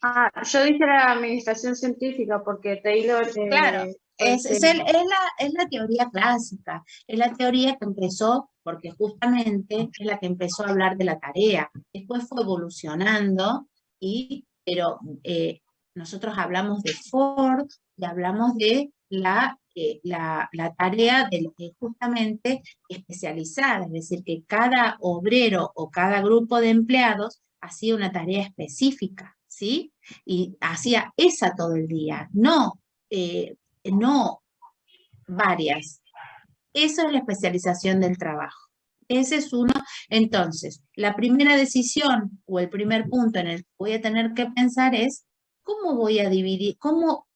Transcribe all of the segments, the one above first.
Yo dije la administración científica porque Taylor Claro, fue el que... es la teoría clásica, es la teoría que empezó, porque justamente es la que empezó a hablar de la tarea. Después fue evolucionando, pero nosotros hablamos de Ford y hablamos de la tarea de justamente especializada, es decir, que cada obrero o cada grupo de empleados hacía una tarea específica, ¿sí? Y hacía esa todo el día, eh, no varias. Esa es la especialización del trabajo. Ese es uno. Entonces, la primera decisión o el primer punto en el que voy a tener que pensar es cómo voy a dividir, cómo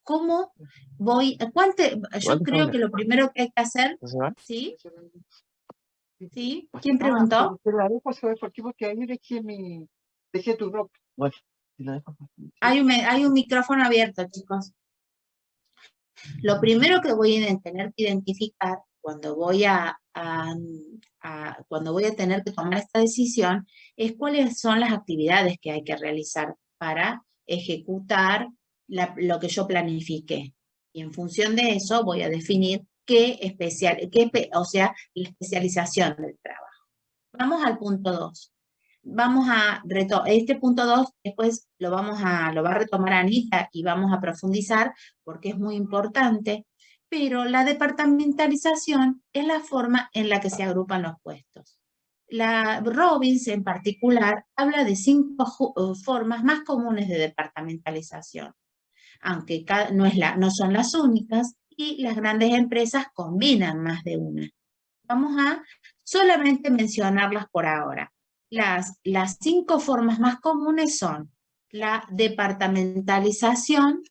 voy, yo ¿Cuántos creo son? que lo primero que hay que hacer, ¿No se va? ¿sí? ¿Sí? ¿Quién preguntó? Pero la dejo, ¿sabes por qué? Porque ahí dejé tu ropa. Bueno, si la dejo. Sí. Hay un micrófono abierto, chicos. Lo primero que voy a tener que identificar cuando cuando voy a tener que tomar esta decisión es cuáles son las actividades que hay que realizar para ejecutar lo que yo planifique. Y en función de eso voy a definir o sea, la especialización del trabajo. Vamos al punto 2. Este punto 2 después lo va a retomar Anita y vamos a profundizar porque es muy importante, pero la departamentalización es la forma en la que se agrupan los puestos. La Robbins en particular habla de 5 formas más comunes de departamentalización, aunque no son las únicas y las grandes empresas combinan más de una. Vamos a solamente mencionarlas por ahora. Las 5 formas más comunes son la departamentalización,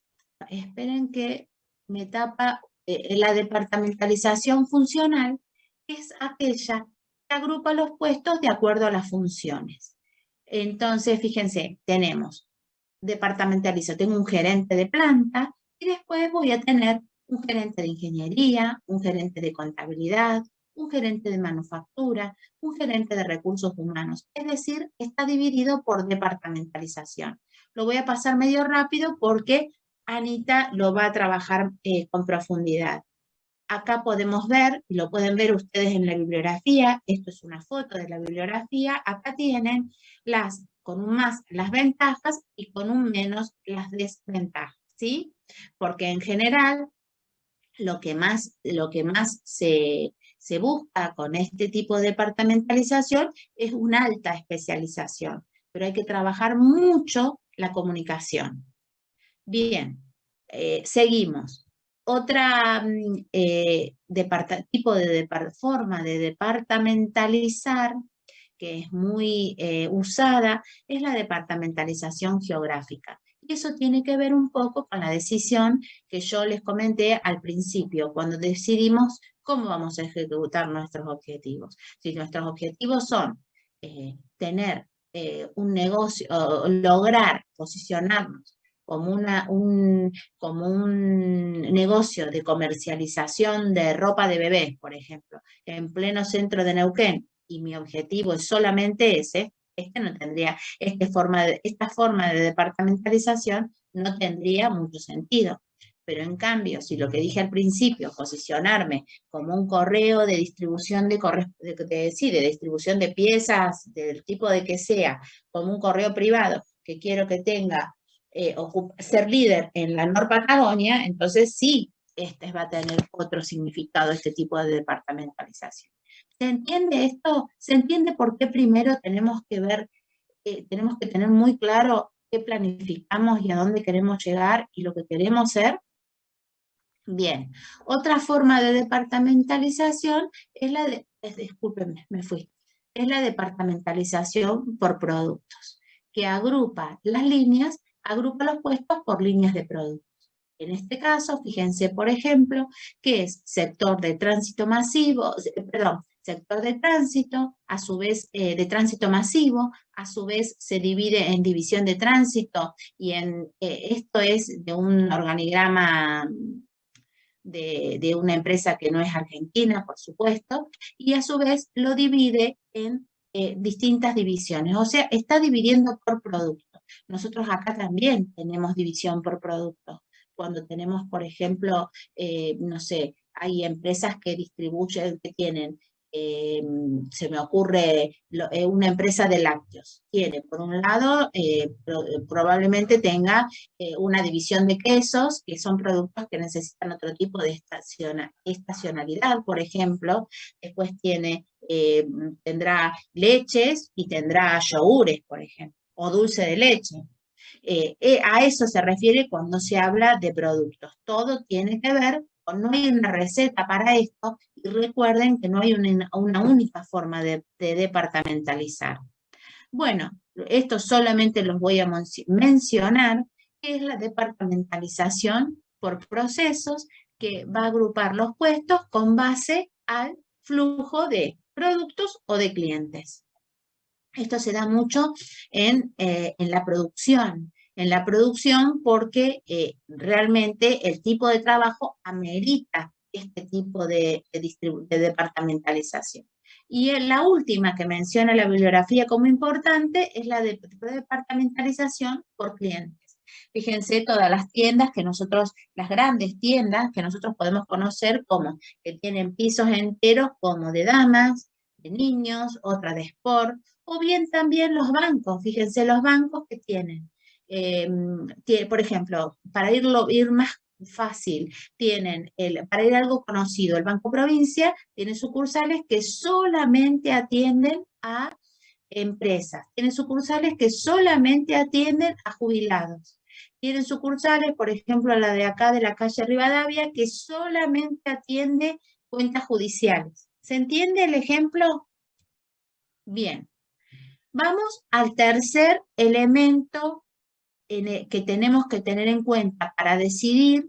esperen que me tapa, la departamentalización funcional, que es aquella que agrupa los puestos de acuerdo a las funciones. Entonces, fíjense, tengo un gerente de planta y después voy a tener un gerente de ingeniería, un gerente de contabilidad, un gerente de manufactura, un gerente de recursos humanos. Es decir, está dividido por departamentalización. Lo voy a pasar medio rápido porque Anita lo va a trabajar con profundidad. Acá podemos ver, y lo pueden ver ustedes en la bibliografía, esto es una foto de la bibliografía, acá tienen con un más las ventajas y con un menos las desventajas, ¿sí? Porque en general lo que más se busca con este tipo de departamentalización es una alta especialización, pero hay que trabajar mucho la comunicación. Bien, seguimos. Otra forma de departamentalizar que es muy usada es la departamentalización geográfica. Y eso tiene que ver un poco con la decisión que yo les comenté al principio, cuando decidimos cómo vamos a ejecutar nuestros objetivos. Si nuestros objetivos son tener un negocio, lograr posicionarnos como un negocio de comercialización de ropa de bebé, por ejemplo, en pleno centro de Neuquén, y mi objetivo es solamente ese, esta forma de departamentalización no tendría mucho sentido. Pero en cambio, si lo que dije al principio, posicionarme como un correo de distribución de distribución de piezas, del tipo de que sea, como un correo privado, que quiero que tenga ser líder en la Nor Patagonia, entonces sí, este va a tener otro significado, este tipo de departamentalización. ¿Se entiende esto? ¿Se entiende por qué primero tenemos que tener muy claro qué planificamos y a dónde queremos llegar y lo que queremos ser? Bien, otra forma de departamentalización discúlpenme, me fui, es la departamentalización por productos, que agrupa los puestos por líneas de productos. En este caso, fíjense, por ejemplo, que es sector de tránsito masivo, perdón, sector de tránsito, a su vez de tránsito masivo, a su vez se divide en división de tránsito y esto es de un organigrama de una empresa que no es argentina, por supuesto, y a su vez lo divide en distintas divisiones, o sea, está dividiendo por producto. Nosotros acá también tenemos división por productos. Cuando tenemos, por ejemplo, no sé, hay empresas que distribuyen, que tienen, se me ocurre una empresa de lácteos. Tiene, por un lado, probablemente tenga una división de quesos, que son productos que necesitan otro tipo de estacionalidad, por ejemplo. Después tendrá leches y tendrá yogures, por ejemplo, o dulce de leche. A eso se refiere cuando se habla de productos. Todo tiene que ver con, no hay una receta para esto, y recuerden que no hay una única forma de departamentalizar. Bueno, esto solamente los voy a mencionar, que es la departamentalización por procesos, que va a agrupar los puestos con base al flujo de productos o de clientes. Esto se da mucho en la producción. En la producción porque realmente el tipo de trabajo amerita este tipo de departamentalización. Y la última que menciona la bibliografía como importante es la de departamentalización por clientes. Fíjense todas las tiendas que nosotros, las grandes tiendas que nosotros podemos conocer como que tienen pisos enteros como de damas, de niños, otra de sport, o bien también los bancos. Fíjense los bancos que tienen, por ejemplo, para ir más fácil, para ir a algo conocido, el Banco Provincia tiene sucursales que solamente atienden a empresas, tienen sucursales que solamente atienden a jubilados, tienen sucursales, por ejemplo, la de acá de la calle Rivadavia, que solamente atiende cuentas judiciales. ¿Se entiende el ejemplo? Bien. Vamos al tercer elemento que tenemos que tener en cuenta para decidir,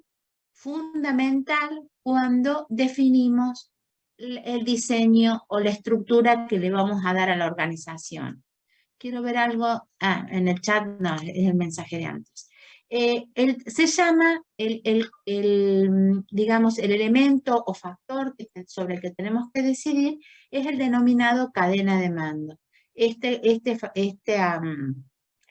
fundamental, cuando definimos el diseño o la estructura que le vamos a dar a la organización. Quiero ver algo, en el chat, no, es el mensaje de antes. Se llama, digamos, el elemento o factor sobre el que tenemos que decidir es el denominado cadena de mando. Este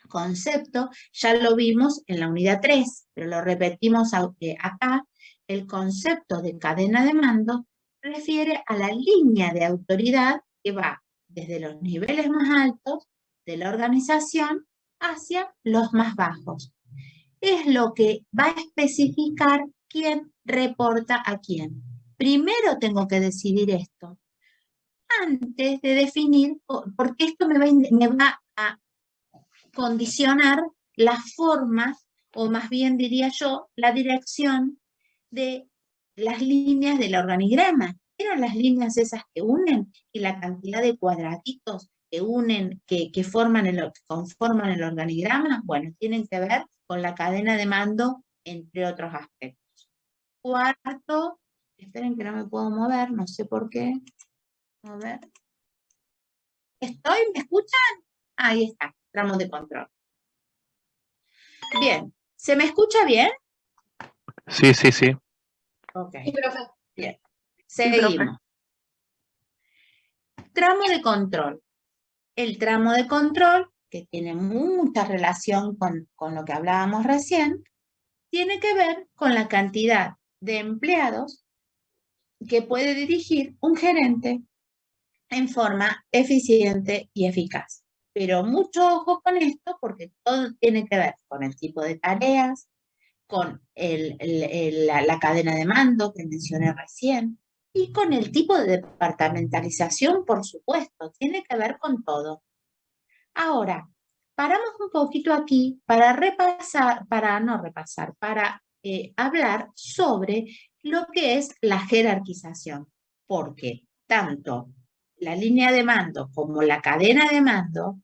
concepto ya lo vimos en la unidad 3, pero lo repetimos acá. El concepto de cadena de mando refiere a la línea de autoridad que va desde los niveles más altos de la organización hacia los más bajos. Es lo que va a especificar quién reporta a quién. Primero tengo que decidir esto, antes de definir, porque esto me va a condicionar las formas, o más bien diría yo, la dirección de las líneas del organigrama. ¿Vieron las líneas esas que unen? Y la cantidad de cuadraditos que unen, que conforman el organigrama, bueno, tienen que ver con la cadena de mando, entre otros aspectos. Cuarto, esperen que no me puedo mover, no sé por qué. A ver. ¿Me escuchan? Ahí está, tramos de control. Bien, ¿se me escucha bien? Sí, sí, sí. Ok, Sí, profe. bien. Seguimos. Tramo de control. El tramo de control, que tiene mucha relación con lo que hablábamos recién, tiene que ver con la cantidad de empleados que puede dirigir un gerente en forma eficiente y eficaz. Pero mucho ojo con esto, porque todo tiene que ver con el tipo de tareas, con la cadena de mando que mencioné recién, y con el tipo de departamentalización, por supuesto, tiene que ver con todo. Ahora, paramos un poquito aquí para hablar sobre lo que es la jerarquización, porque tanto la línea de mando como la cadena de mando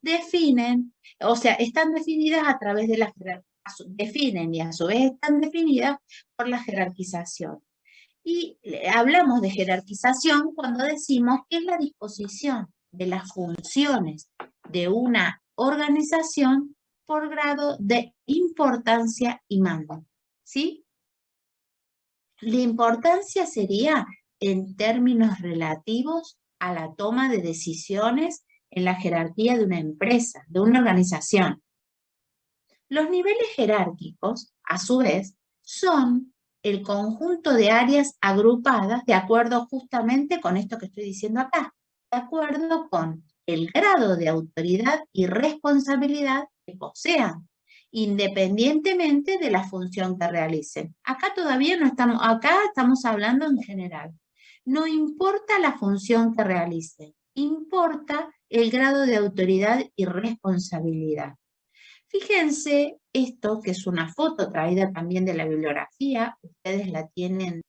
están definidas a través de definen y a su vez están definidas por la jerarquización. Y hablamos de jerarquización cuando decimos que es la disposición de las funciones de una organización por grado de importancia y mando, ¿sí? La importancia sería en términos relativos a la toma de decisiones en la jerarquía de una empresa, de una organización. Los niveles jerárquicos, a su vez, son el conjunto de áreas agrupadas de acuerdo justamente con esto que estoy diciendo acá, de acuerdo con el grado de autoridad y responsabilidad que posean, independientemente de la función que realicen. Acá todavía no estamos, acá estamos hablando en general. No importa la función que realicen, importa el grado de autoridad y responsabilidad. Fíjense esto, que es una foto traída también de la bibliografía, ustedes la tienen